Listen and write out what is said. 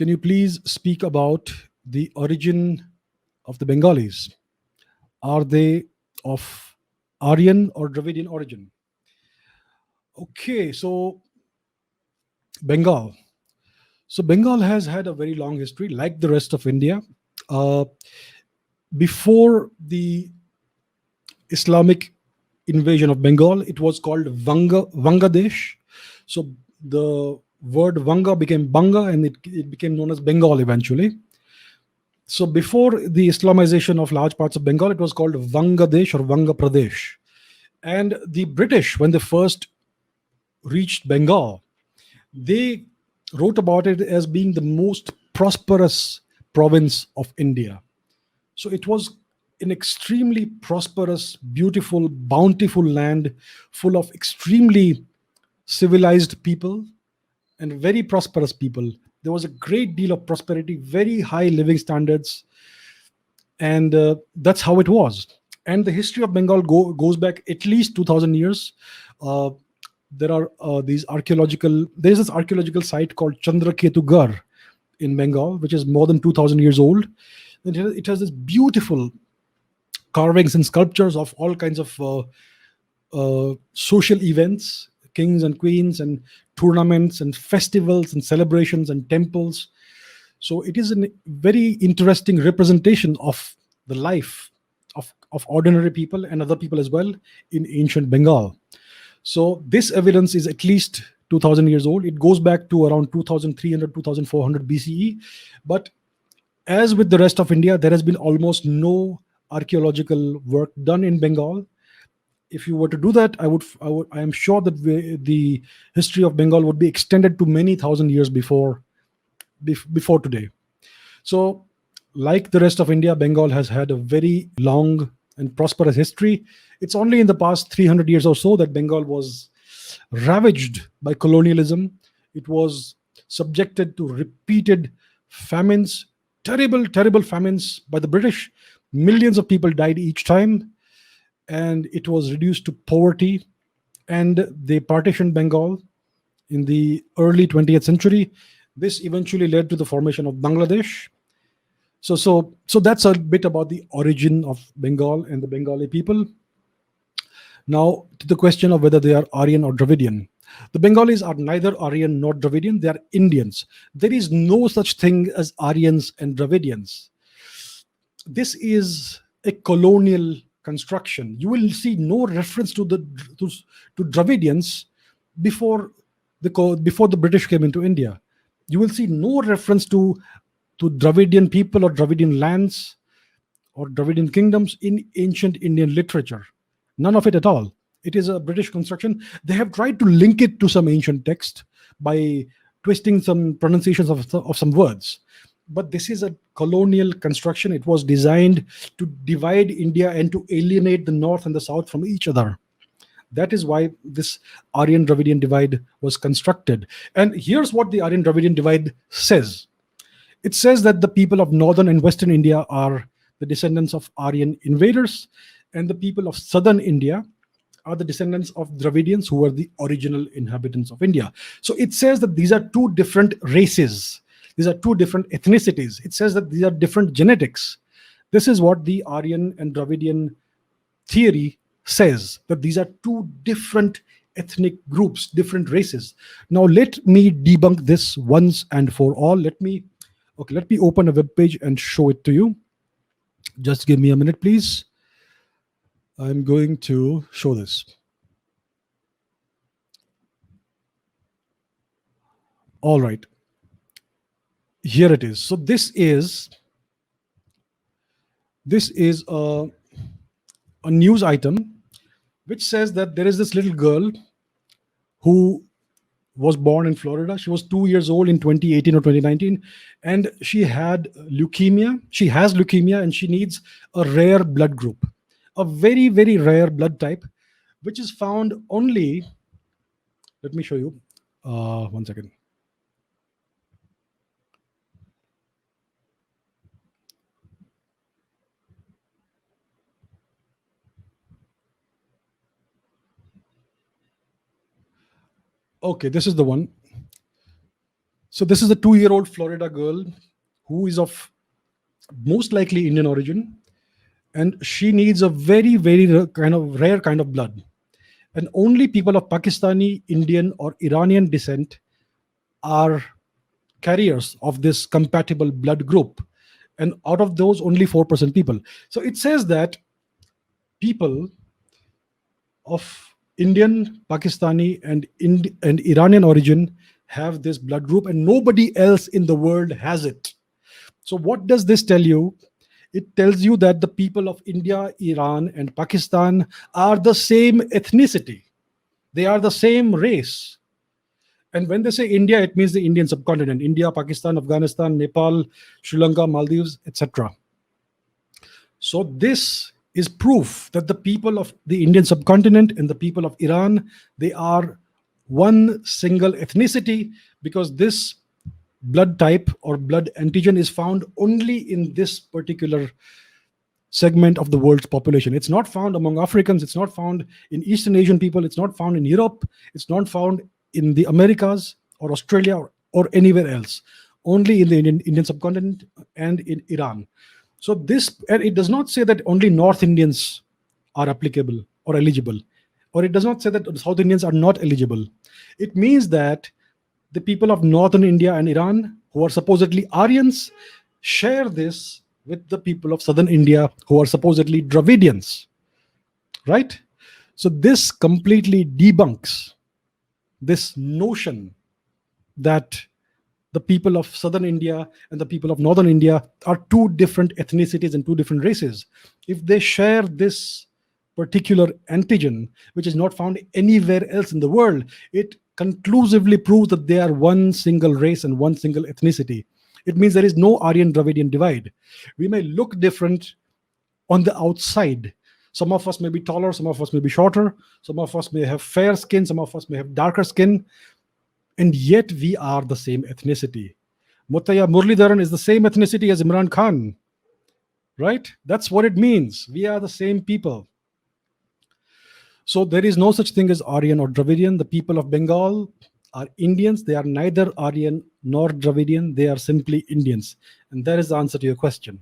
can you please speak about the origin of the Bengalis? Are they of Aryan or Dravidian origin? Okay, so Bengal. So Bengal has had a very long history, like the rest of India. Uh, Before the Islamic invasion of Bengal, it was called Vangadesh. So the word Vanga became Banga, and it became known as Bengal eventually. So before the Islamization of large parts of Bengal, it was called Vangadesh or Vanga Pradesh. And the British, when they first reached Bengal, they wrote about it as being the most prosperous province of India. So it was an extremely prosperous, beautiful, bountiful land full of extremely civilized people and very prosperous people. There was a great deal of prosperity, very high living standards, and that's how it was. And the history of Bengal goes back at least 2000 years. uh, there are there's this archaeological site called Chandraketugarh in Bengal, which is more than 2000 years old. And it has this beautiful carvings and sculptures of all kinds of social events, kings and queens, and tournaments and festivals and celebrations and temples. So it is a very interesting representation of the life of ordinary people and other people as well in ancient Bengal. So this evidence is at least 2000 years old. It goes back to around 2300, 2400 BCE. But as with the rest of India, there has been almost no archaeological work done in Bengal. If you were to do that, I am sure that the history of Bengal would be extended to many thousand years before today. So, like the rest of India, Bengal has had a very long and prosperous history. It's only in the past 300 years or so that Bengal was ravaged by colonialism. It was subjected to repeated famines, terrible, terrible famines by the British. Millions of people died each time, and it was reduced to poverty. And they partitioned Bengal in the early 20th century. This eventually led to the formation of Bangladesh. So that's a bit about the origin of Bengal and the Bengali people. Now, to the question of whether they are Aryan or Dravidian. The Bengalis are neither Aryan nor Dravidian, they are Indians. There is no such thing as Aryans and Dravidians. This is a colonial construction. You will see no reference to, to Dravidians before before the British came into India. You will see no reference to Dravidian people or Dravidian lands or Dravidian kingdoms in ancient Indian literature. None of it at all. It is a British construction. They have tried to link it to some ancient text by twisting some pronunciations of some words. But this is a colonial construction. It was designed to divide India and to alienate the North and the South from each other. That is why this Aryan Dravidian divide was constructed. And here's what the Aryan Dravidian divide says. It says that the people of northern and western India are the descendants of Aryan invaders, and the people of southern India are the descendants of Dravidians, who were the original inhabitants of India. So it says that these are two different races, these are two different ethnicities. It says that these are different genetics. This is what the Aryan and Dravidian theory says, that these are two different ethnic groups, different races. Now let me debunk this once and for all. Let me open a web page and show it to you. Just give me a minute, please. I'm going to show this. All right. Here it is. So this is a news item which says that there is this little girl who was born in Florida. She was 2 years old in 2018 or 2019, and she had leukemia. She has leukemia, and she needs a rare blood group, a very, very rare blood type, which is found only. Let me show you. One second. Okay, this is the one. So this is a 2-year-old Florida girl who is of most likely Indian origin, and she needs a very, very rare kind of blood. And only people of Pakistani, Indian, or Iranian descent are carriers of this compatible blood group. And out of those, only 4% people. So it says that people of Indian, Pakistani, and Iranian origin have this blood group, and nobody else in the world has it. So what does this tell you? It tells you that the people of India, Iran, and Pakistan are the same ethnicity. They are the same race. And when they say India, it means the Indian subcontinent: India, Pakistan, Afghanistan, Nepal, Sri Lanka, Maldives, etc. So this is proof that the people of the Indian subcontinent and the people of Iran, they are one single ethnicity, because this blood type or blood antigen is found only in this particular segment of the world's population. It's not found among Africans, it's not found in Eastern Asian people, it's not found in Europe, it's not found in the Americas or Australia or anywhere else. Only in the Indian subcontinent and in Iran. So this, and it does not say that only North Indians are applicable or eligible, or it does not say that South Indians are not eligible. It means that the people of northern India and Iran, who are supposedly Aryans, share this with the people of southern India, who are supposedly Dravidians, right? So this completely debunks this notion that the people of southern India and the people of northern India are two different ethnicities and two different races. If they share this particular antigen, which is not found anywhere else in the world, it conclusively proves that they are one single race and one single ethnicity. It means there is no Aryan Dravidian divide. We may look different on the outside. Some of us may be taller, some of us may be shorter, some of us may have fair skin, some of us may have darker skin, and yet we are the same ethnicity. Muttaya Muralidharan is the same ethnicity as Imran Khan, right? That's what it means. We are the same people. So there is no such thing as Aryan or Dravidian. The people of Bengal are Indians. They are neither Aryan nor Dravidian. They are simply Indians. And that is the answer to your question.